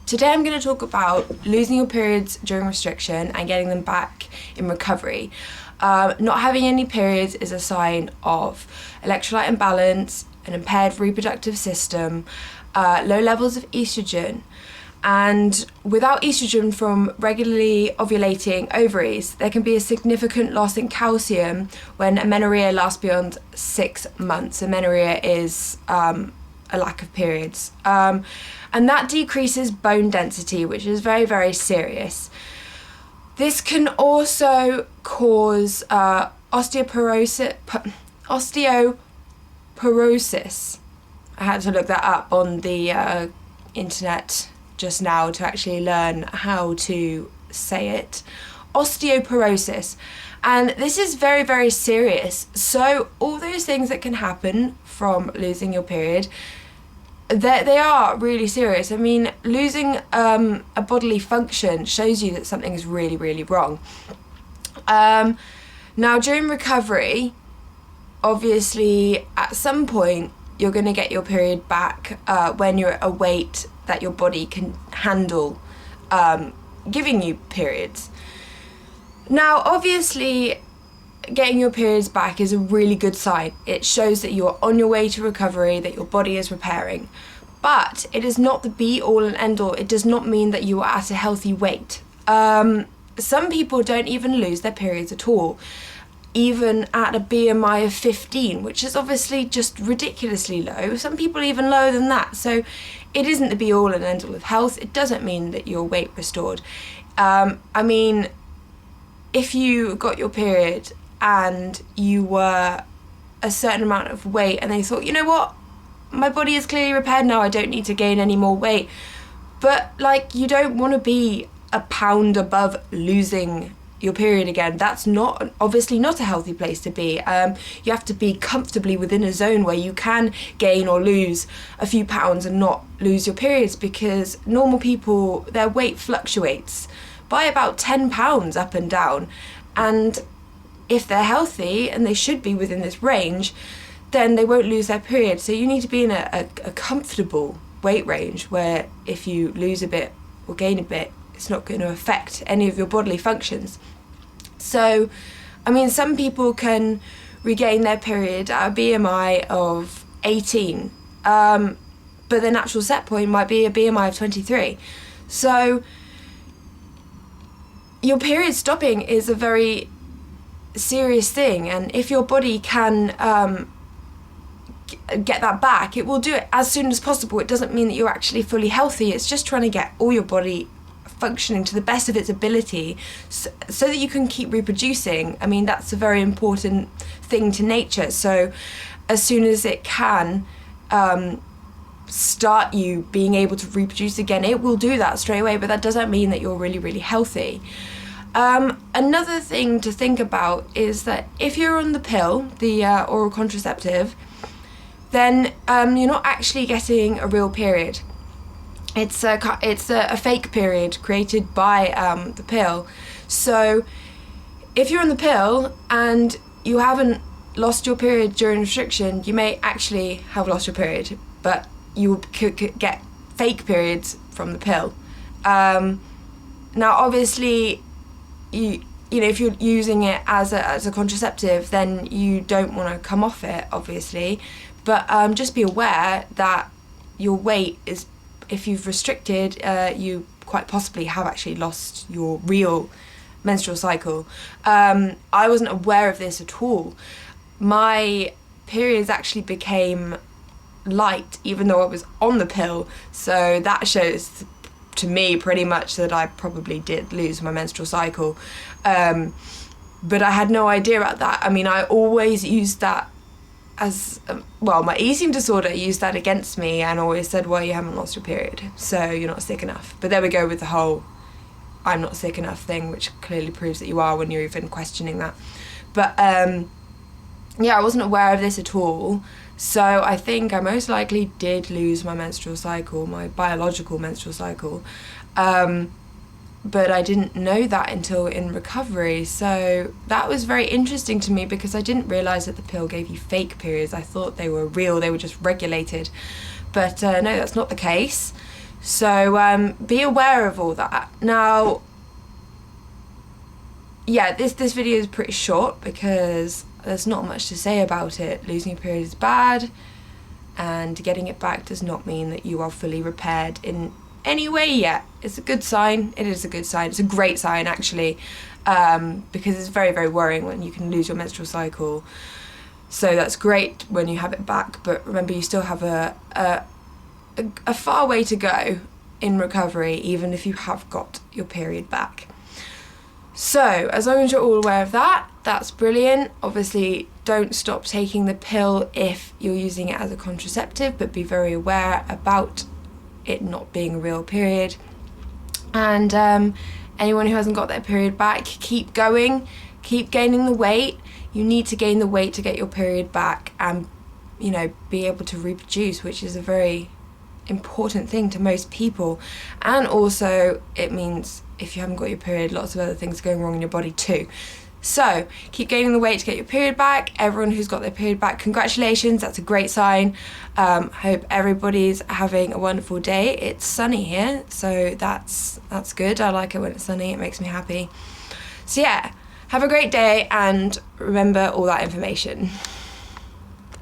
Today I'm going to talk about losing your periods during restriction and getting them back in recovery. Not having any periods is a sign of electrolyte imbalance, an impaired reproductive system, low levels of estrogen, and without estrogen from regularly ovulating ovaries, there can be a significant loss in calcium when amenorrhea lasts beyond 6 months. Amenorrhea is a lack of periods. And that decreases bone density, which is very, very serious. This can also cause osteoporosis. I had to look that up on the internet just now to actually learn how to say it. Osteoporosis. And this is very, very serious. So all those things that can happen from losing your period, they are really serious. I mean, losing a bodily function shows you that something is really, really wrong. Now, during recovery, obviously, at some point, you're going to get your period back when you're at a weight that your body can handle giving you periods. Now, obviously, getting your periods back is a really good sign. It shows that you're on your way to recovery, that your body is repairing. But it is not the be-all and end-all. It does not mean that you are at a healthy weight. Some people don't even lose their periods at all, even at a BMI of 15, which is obviously just ridiculously low. Some people even lower than that. So it isn't the be-all and end-all of health. It doesn't mean that your weight restored. I mean, if you got your period and you were a certain amount of weight and they thought, you know what, my body is clearly repaired now, I don't need to gain any more weight. But like, you don't want to be a pound above losing your period again. That's obviously not a healthy place to be. You have to be comfortably within a zone where you can gain or lose a few pounds and not lose your periods, because normal people, their weight fluctuates by about 10 pounds up and down. And if they're healthy, and they should be within this range, then they won't lose their period. So you need to be in a comfortable weight range where if you lose a bit or gain a bit, it's not going to affect any of your bodily functions. So, I mean, some people can regain their period at a BMI of 18, but their natural set point might be a BMI of 23. So your period stopping is a very serious thing, and if your body can get that back, it will do it as soon as possible. It doesn't mean that you're actually fully healthy. It's just trying to get all your body functioning to the best of its ability so that you can keep reproducing. I mean, that's a very important thing to nature. So as soon as it can start you being able to reproduce again, it will do that straight away, but that doesn't mean that you're really, really healthy. Another thing to think about is that if you're on the pill, the oral contraceptive, then you're not actually getting a real period. It's a fake period created by the pill. So if you're on the pill and you haven't lost your period during restriction, you may actually have lost your period, but you could get fake periods from the pill. Now, obviously, you know, if you're using it as a contraceptive, then you don't want to come off it, obviously. But just be aware that your weight is, if you've restricted, you quite possibly have actually lost your real menstrual cycle. I wasn't aware of this at all. My periods actually became light even though I was on the pill, so that shows to me pretty much that I probably did lose my menstrual cycle. But I had no idea about that. I mean, I always used that as, my eating disorder used that against me and always said, well, you haven't lost your period, so you're not sick enough. But there we go with the whole I'm not sick enough thing, which clearly proves that you are when you're even questioning that. But I wasn't aware of this at all. So I think I most likely did lose my menstrual cycle, my biological menstrual cycle. But I didn't know that until in recovery. So that was very interesting to me because I didn't realise that the pill gave you fake periods. I thought they were real, they were just regulated. But no, that's not the case. So be aware of all that. Now, yeah, this video is pretty short because there's not much to say about it. Losing your period is bad, and getting it back does not mean that you are fully repaired in any way yet. It's a good sign. It is a good sign. It's a great sign, actually, because it's very, very worrying when you can lose your menstrual cycle. So that's great when you have it back, but remember, you still have a far way to go in recovery, even if you have got your period back. So as long as you're all aware of that, that's brilliant. Obviously, don't stop taking the pill if you're using it as a contraceptive, but be very aware about it not being a real period. And anyone who hasn't got their period back, keep going, keep gaining the weight. You need to gain the weight to get your period back and, you know, be able to reproduce, which is a very important thing to most people. And also it means if you haven't got your period, lots of other things are going wrong in your body too. So keep gaining the weight to get your period back. Everyone who's got their period back, congratulations, that's a great sign. Hope everybody's having a wonderful day. It's sunny here, so that's good. I like it when it's sunny, it makes me happy. So yeah, have a great day and remember all that information.